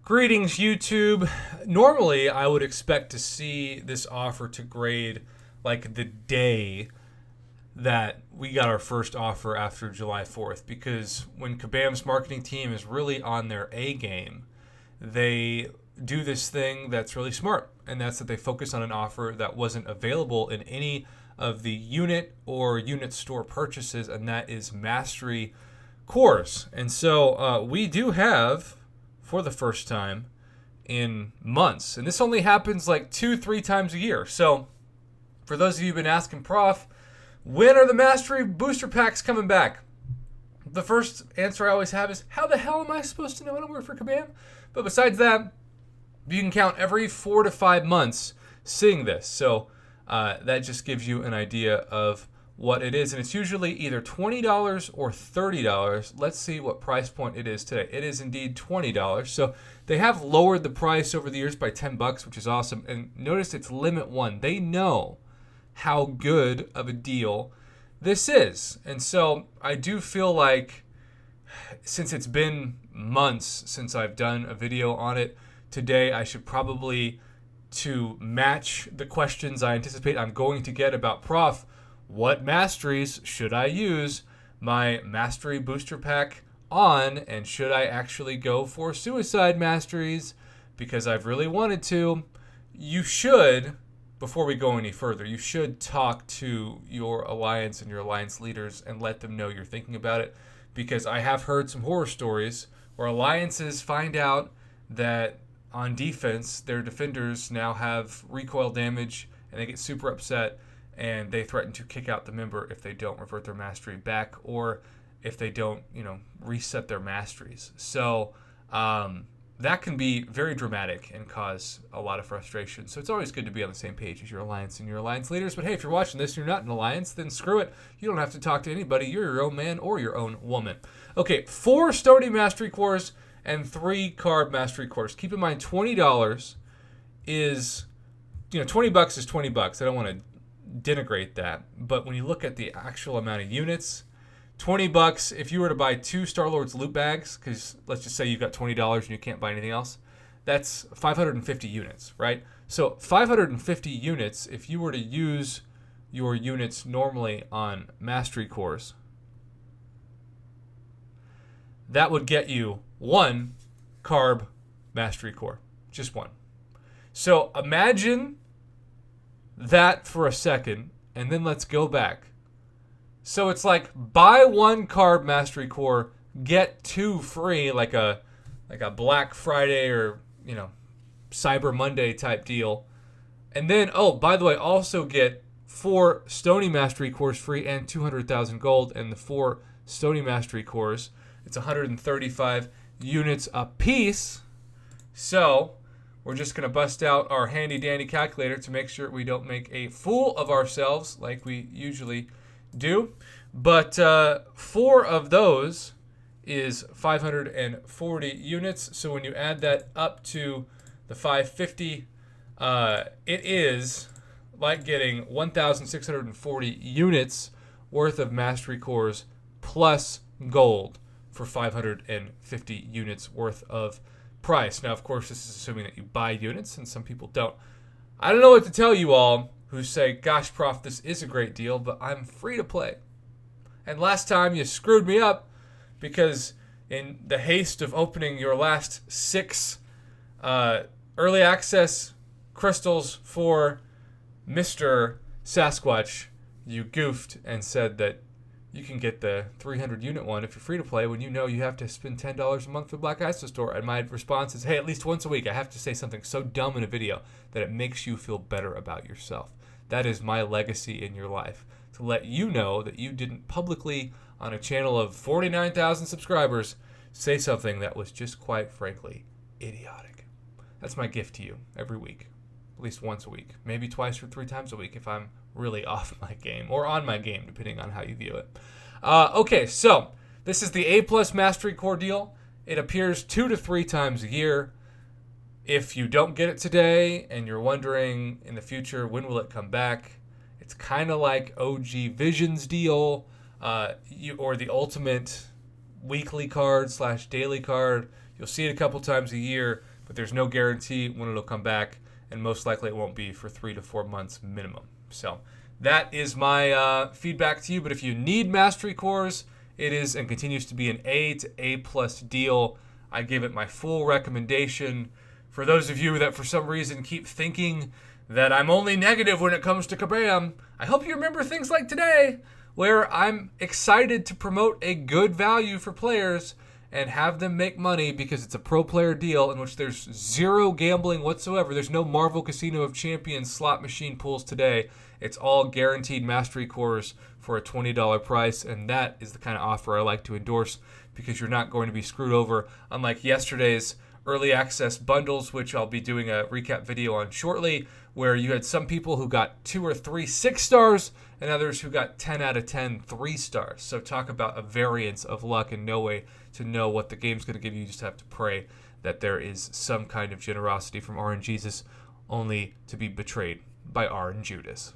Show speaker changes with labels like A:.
A: Greetings, YouTube. Normally, I would expect to see this offer to grade like the day that we got our first offer after July 4th, because when Kabam's marketing team is really on their A game, they do this thing that's really smart, and that's that they focus on an offer that wasn't available in any of the unit or unit store purchases, and that is Mastery cores. And so we do have, for the first time in months, and this only happens like 2-3 times a year. So for those of you who've been asking, Prof, when are the Mastery booster packs coming back? The first answer I always have is, how the hell am I supposed to know when I work for Kabam? But besides that, you can count every 4 to 5 months seeing this. So that just gives you an idea of what it is. And it's usually either $20 or $30. Let's see what price point it is today. It is indeed $20. So they have lowered the price over the years by $10, which is awesome. And notice it's limit one. They know how good of a deal this is. And so I do feel like, since it's been months since I've done a video on it, today I should probably, to match the questions I anticipate I'm going to get about, Prof, what masteries should I use my Mastery booster pack on, and should I actually go for suicide masteries because I've really wanted to? You should, before we go any further, you should talk to your alliance and your alliance leaders and let them know you're thinking about it, because I have heard some horror stories where alliances find out that on defense their defenders now have recoil damage, and they get super upset, and they threaten to kick out the member if they don't revert their mastery back, or if they don't, reset their masteries. So that can be very dramatic and cause a lot of frustration. So it's always good to be on the same page as your alliance and your alliance leaders. But hey, if you're watching this and you're not an alliance, then screw it. You don't have to talk to anybody. You're your own man or your own woman. Okay, 4 Stony Mastery cores and 3 Carb Mastery cores. Keep in mind, $20 is, $20 is $20. I don't want to denigrate that, but when you look at the actual amount of units, $20, if you were to buy 2 Star-Lord's loot bags, because let's just say you've got $20 and you can't buy anything else, that's 550 units, right? So 550 units, if you were to use your units normally on Mastery cores, that would get you 1 Carb Mastery core, just 1. So imagine that for a second, and then let's go back. So it's like, buy 1 Carb Mastery core, get 2 free, like a Black Friday or Cyber Monday type deal. And then, oh, by the way, also get 4 Stony Mastery cores free and 200,000 gold. And the 4 Stony Mastery cores, it's 135 units a piece. So we're just going to bust out our handy-dandy calculator to make sure we don't make a fool of ourselves like we usually do. But 4 of those is 540 units. So when you add that up to the 550, it is like getting 1,640 units worth of Mastery cores plus gold for 550 units worth of price. Now, of course, this is assuming that you buy units, and some people don't. I don't know what to tell you all who say, gosh, Prof, this is a great deal, but I'm free to play. And last time you screwed me up because in the haste of opening your last 6 early access crystals for Mr. Sasquatch, you goofed and said that you can get the 300 unit one if you're free to play when you know you have to spend $10 a month for Black Iso Store. And my response is, hey, at least once a week I have to say something so dumb in a video that it makes you feel better about yourself. That is my legacy in your life, to let you know that you didn't publicly, on a channel of 49,000 subscribers, say something that was just quite frankly idiotic. That's my gift to you every week, at least once a week, maybe twice or 3 times a week if I'm really off my game, or on my game, depending on how you view it. Okay, so this is the A+ Mastery core deal. It appears 2 to 3 times a year. If you don't get it today and you're wondering in the future when will it come back, it's kind of like OG Visions deal, or the Ultimate weekly card / daily card. You'll see it a couple times a year, but there's no guarantee when it'll come back, and most likely it won't be for 3 to 4 months minimum. So that is my feedback to you. But if you need Mastery Cores, it is and continues to be an A to A plus deal. I give it my full recommendation. For those of you that for some reason keep thinking that I'm only negative when it comes to Kabam, I hope you remember things like today, where I'm excited to promote a good value for players and have them make money because it's a pro player deal in which there's zero gambling whatsoever. There's no Marvel Casino of Champions slot machine pools today. It's all guaranteed Mastery Cores for a $20 price, and that is the kind of offer I like to endorse because you're not going to be screwed over, unlike yesterday's early access bundles, which I'll be doing a recap video on shortly, where you had some people who got 2 or 3 6 stars and others who got 10 out of 10 3 stars. So talk about a variance of luck and no way to know what the game's going to give you. You just have to pray that there is some kind of generosity from RNGesus, only to be betrayed by RNJudas.